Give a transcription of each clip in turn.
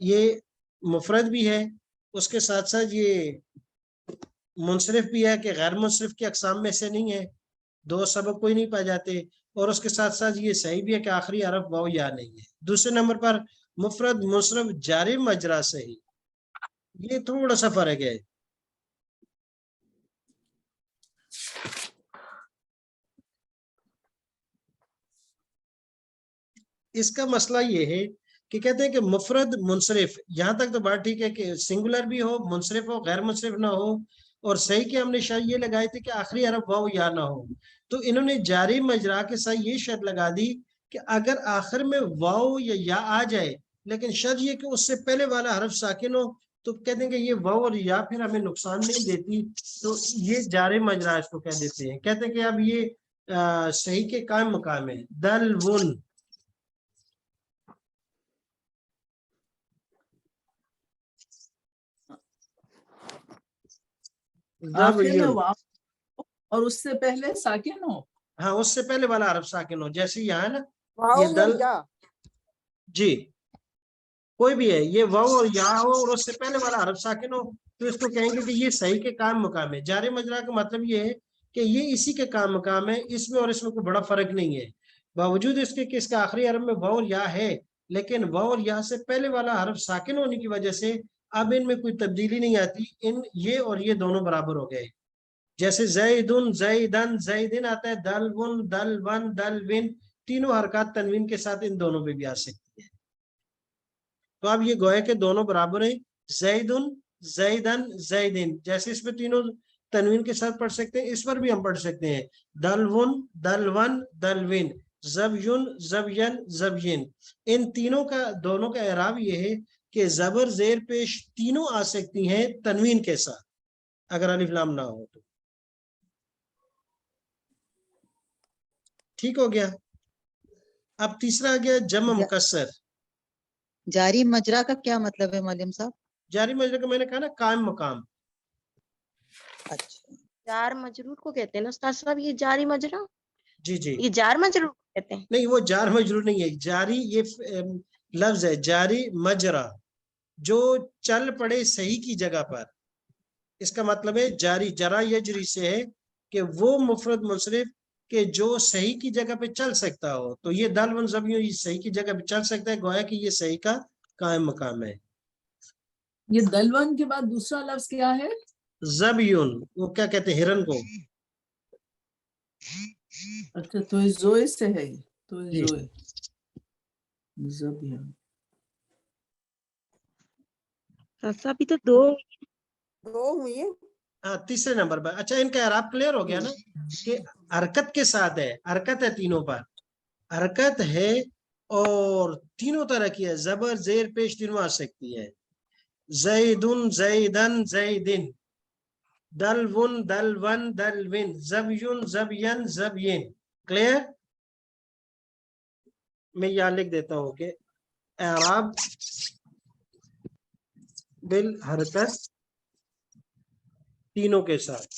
یہ مفرد بھی ہے، اس کے ساتھ ساتھ یہ منصرف بھی ہے کہ غیر منصرف کی اقسام میں سے نہیں ہے، دو سبب کوئی نہیں پائے جاتے، اور اس کے ساتھ ساتھ یہ صحیح بھی ہے کہ آخری حرف واو یا نہیں ہے۔ دوسرے نمبر پر مفرد منصرف جاری مجرا صحیح، یہ تھوڑا سا فرق ہے۔ اس کا مسئلہ یہ ہے کہ کہتے ہیں کہ مفرد منصرف، یہاں تک تو بات ٹھیک ہے کہ سنگولر بھی ہو، منصرف ہو، غیر منصرف نہ ہو، اور صحیح کہ ہم نے شاید یہ لگائی تھی کہ آخری حرف واو یا نہ ہو، تو انہوں نے جاری مجرا کے ساتھ یہ شرط لگا دی کہ اگر آخر میں واو یا آ جائے لیکن شرط یہ کہ اس سے پہلے والا حرف ساکن ہو، تو کہتے ہیں کہ یہ واو اور یا پھر ہمیں نقصان نہیں دیتی، تو یہ جاری مجرا اس کو کہہ دیتے ہیں۔ کہتے ہیں کہ اب یہ صحیح کے قائم مقام ہے۔ دل ون، آخر میں واو اور اس سے پہلے ساکن ہو، ہاں اس سے پہلے والا حرف ساکن ہو، جیسے یہاں ہے نا واو یہ دل، یا جی کوئی بھی ہے، یہ واو اور یا ہو اور اس سے پہلے والا حرف ساکن ہو، تو اس کو کہیں گے کہ یہ صحیح کے قائم مقام ہے۔ جاری مجرا کا مطلب یہ ہے کہ یہ اسی کے قائم مقام ہے، اس میں اور اس میں کوئی بڑا فرق نہیں ہے، باوجود اس کے کہ اس کا آخری حرف میں واو اور یا ہے، لیکن واو اور یا سے پہلے والا حرف ساکن ہونے کی وجہ سے اب ان میں کوئی تبدیلی نہیں آتی، ان یہ اور یہ دونوں برابر ہو گئے۔ جیسے زیدن زیدن زیدن آتا ہے، دل ون دل ون دل ون، تینوں حرکات تنوین کے ساتھ ان دونوں پہ بھی آ سکتی ہے۔ تو اب یہ گویا کہ دونوں برابر ہیں، زیدن زیدن زیدن، جیسے اس پہ تینوں تنوین کے ساتھ پڑھ سکتے ہیں، اس پر بھی ہم پڑھ سکتے ہیں دل ون دل ون دل ون، زبین زبین زبین۔ ان تینوں کا دونوں کا اعراب یہ ہے کہ زبر زیر پیش تینوں آ سکتی ہیں تنوین کے ساتھ اگر الف لام نہ ہو تو۔ ٹھیک ہو گیا۔ اب تیسرا آ گیا جمع مکسر۔ جاری مجرا کا کیا مطلب ہے معلم صاحب؟ جاری مجرا کا میں نے کہا نا قائم مقام۔ اچھا، جار مجرور کو کہتے ہیں نا استاد صاحب، یہ جاری مجرا، جی جی، یہ جار مجرور کو کہتے ہیں۔ نہیں وہ جار مجرور نہیں ہے، جاری یہ لفظ ہے، جاری مجرا جو چل پڑے صحیح کی جگہ پر، اس کا مطلب ہے جاری جرا یجری سے ہے کہ وہ مفرد منصرف کہ جو صحیح کی جگہ پہ چل سکتا ہو، تو یہ دال ون زبیوں یہ صحیح کی جگہ پہ چل سکتا ہے، گویا کہ یہ صحیح کا قائم مقام ہے۔ یہ دلون کے بعد دوسرا لفظ کیا ہے؟ زبیون، وہ کیا کہتے ہیں ہرن کو۔ اچھا تو زوئے سے ہے، تو جی زوئے زبیان۔ ابھی تو دو ہوئی ہے۔ ہاں تیسرے نمبر پر۔ اچھا ان کا اعراب کلیئر ہو گیا نا کہ حرکت کے ساتھ ہے، حرکت ہے تینوں پر، حرکت ہے اور تینوں طرح کی ہے، زبر زیر پیش تینوں آ سکتی ہے۔ زیدن زیدن زیدن، دل ون دل ون دل ون، زبیون زبین زبین۔ کلیئر؟ میں یہاں لکھ دیتا ہوں کہ اعراب بالحرکت تینوں کے ساتھ۔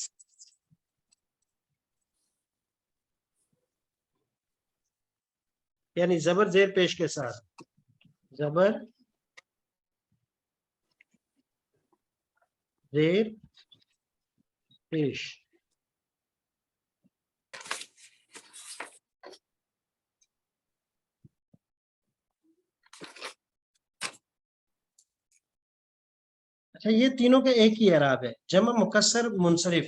یعنی زبر زیر پیش کے ساتھ، زبر زیر پیش۔ اچھا یہ تینوں کا ایک ہی اعراب ہے، جمع مکسر منصرف۔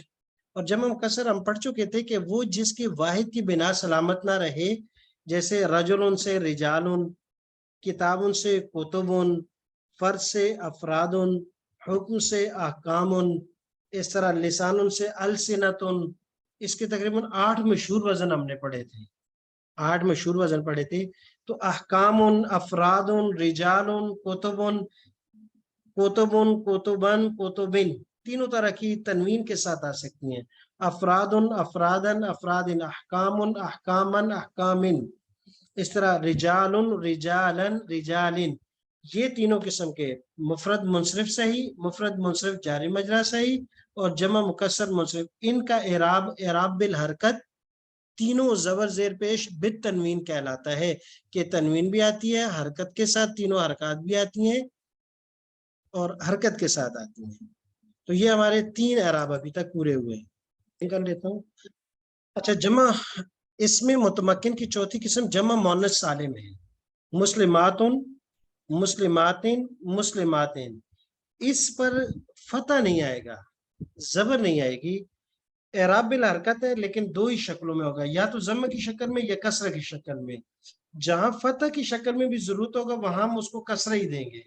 اور جمع مکسر ہم پڑھ چکے تھے کہ وہ جس کی واحد کی بنا سلامت نہ رہے، جیسے رجل سے رجال، کتاب سے کتب، فرد سے افراد، حکم سے احکام، اس طرح لسان سے السنت۔ اس کے تقریباً 8 مشہور وزن ہم نے پڑھے تھے، 8 مشہور وزن پڑھے تھے۔ تو احکام، افراد، رجال، کتب، کوتبن کوتبن کوتبن تینوں طرح کی تنوین کے ساتھ آ سکتی ہیں۔ افراد افرادن افرادن، احکام احکامن احکامن، اس طرح رجال رجالن رجالن۔ یہ تینوں قسم کے مفرد منصرف صحیح، مفرد منصرف جاری مجرا صحیح، اور جمع مکسر منصرف، ان کا اعراب بالحرکت تینوں زبر زیر پیش بالتنوین کہلاتا ہے، کہ تنوین بھی آتی ہے حرکت کے ساتھ، تینوں حرکات بھی آتی ہیں اور حرکت کے ساتھ آتی ہیں. تو یہ ہمارے 3 اعراب ابھی تک پورے ہوئے ہیں. نکال لیتا ہوں. اچھا جمع اسم متمکن کی چوتھی قسم جمع مؤنث سالم ہے. مسلماتن، مسلماتن، مسلماتن. اس پر فتح نہیں آئے گا، زبر نہیں آئے گی. اعراب بالحرکت ہے لیکن 2 ہی شکلوں میں ہوگا، یا تو ضم کی شکل میں یا کسرہ کی شکل میں. جہاں فتح کی شکل میں بھی ضرورت ہوگا وہاں ہم اس کو کسرہ ہی دیں گے.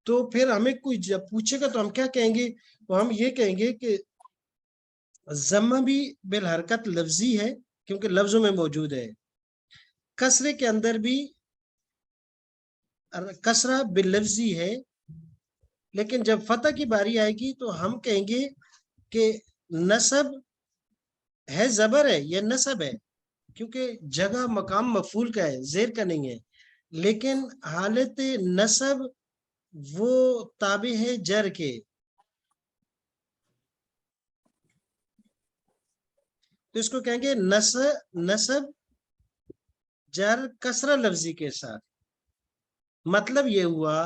تو پھر ہمیں کوئی جب پوچھے گا تو ہم کیا کہیں گے؟ تو ہم یہ کہیں گے کہ ضم بھی بالحرکت لفظی ہے کیونکہ لفظوں میں موجود ہے، کسرے کے اندر بھی کسرہ باللفظی ہے، لیکن جب فتح کی باری آئے گی تو ہم کہیں گے کہ نصب ہے، زبر ہے یا نصب ہے، کیونکہ جگہ مقام مفعول کا ہے، زیر کا نہیں ہے. لیکن حالت نصب وہ تابع ہے جر کے. تو اس کو کہیں گے نصب جر کسرہ لفظی کے ساتھ. مطلب یہ ہوا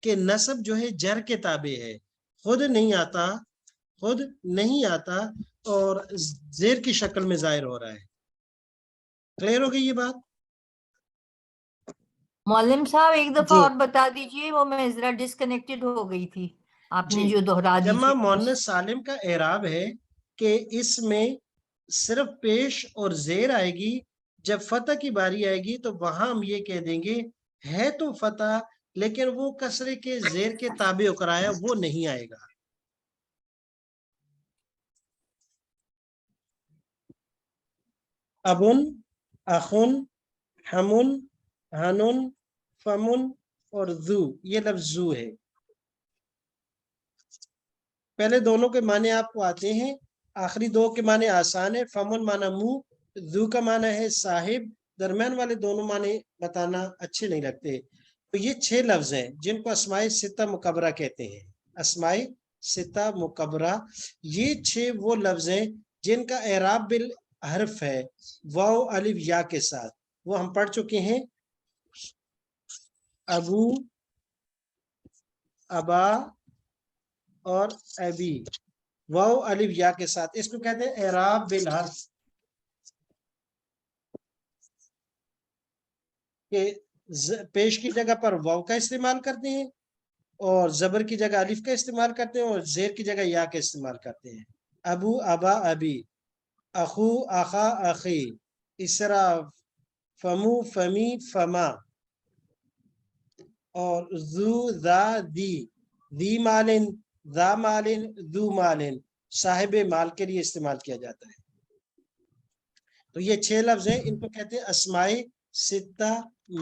کہ نصب جو ہے جر کے تابع ہے، خود نہیں آتا اور زیر کی شکل میں ظاہر ہو رہا ہے. کلیئر ہو گئی یہ بات؟ معلم صاحب ایک دفعہ جی اور بتا دیجئے، وہ میں ذرا ڈسکنیکٹڈ ہو گئی تھی، آپ نے جی، جو دہرا دی جمع تھی. مؤنث سالم کا اعراب ہے کہ اس میں صرف پیش اور زیر آئے گی. جب فتح کی باری آئے گی تو وہاں ہم یہ کہہ دیں گے ہے تو فتح لیکن وہ کسرے کے زیر کے تابع ہو کر آیا، وہ نہیں آئے گا. ابن، اخن، ہمن، ہنن، فمن اور ذو، یہ لفظ ذو ہے. پہلے دونوں کے معنی آپ کو آتے ہیں، آخری 2 کے معنی آسان ہے. فمن معنی منہ، ذو کا معنی ہے صاحب. درمیان والے دونوں معنی بتانا اچھے نہیں لگتے. تو یہ 6 لفظ ہیں جن کو اسماء ستہ مکبرہ کہتے ہیں. اسماء ستہ مکبرہ یہ 6 وہ لفظ ہیں جن کا اعراب بالحرف ہے، واو الف یا کے ساتھ. وہ ہم پڑھ چکے ہیں، ابو، ابا اور ابی، واو الف یا کے ساتھ. اس کو کہتے ہیں اعراب بالحرف، کہ پیش کی جگہ پر واو کا استعمال کرتے ہیں اور زبر کی جگہ الف کا استعمال کرتے ہیں اور زیر کی جگہ یا کا استعمال کرتے ہیں. ابو، ابا، ابی، اخو، اخا، اخی، اسرا، فمو، فمی، فما، اور ذو، ذا، دی، ذی مالن، ذا مالن، ذو مالن، صاحب مال کے لیے استعمال کیا جاتا ہے. تو یہ 6 لفظ ہیں، ان کو کہتے ہیں اسماء ستہ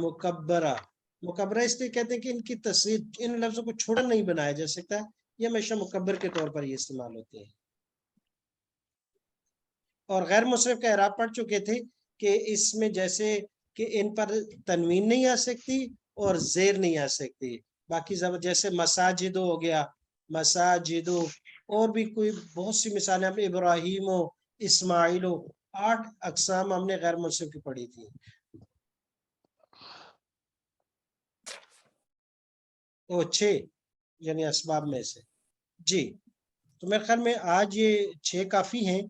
مکبرہ. مکبرہ اس لیے کہتے ہیں کہ ان کی تصریف، ان لفظوں کو چھوڑا نہیں بنایا جا سکتا، یہ ہمیشہ مکبر کے طور پر یہ استعمال ہوتے ہیں. اور غیر مصرف کا اعراب پڑھ چکے تھے کہ اس میں جیسے کہ ان پر تنوین نہیں آ سکتی اور زیر نہیں آ سکتی. باقی جیسے مساجد ہو گیا، مساجد، اور بھی کوئی بہت سی مثالیں، ہم ابراہیم ہو، اسماعیل ہو، 8 اقسام ہم نے غیر منصرف کی پڑھی تھی. وہ 6 یعنی اسباب میں سے. جی تو میرے خیال میں آج یہ 6 کافی ہیں.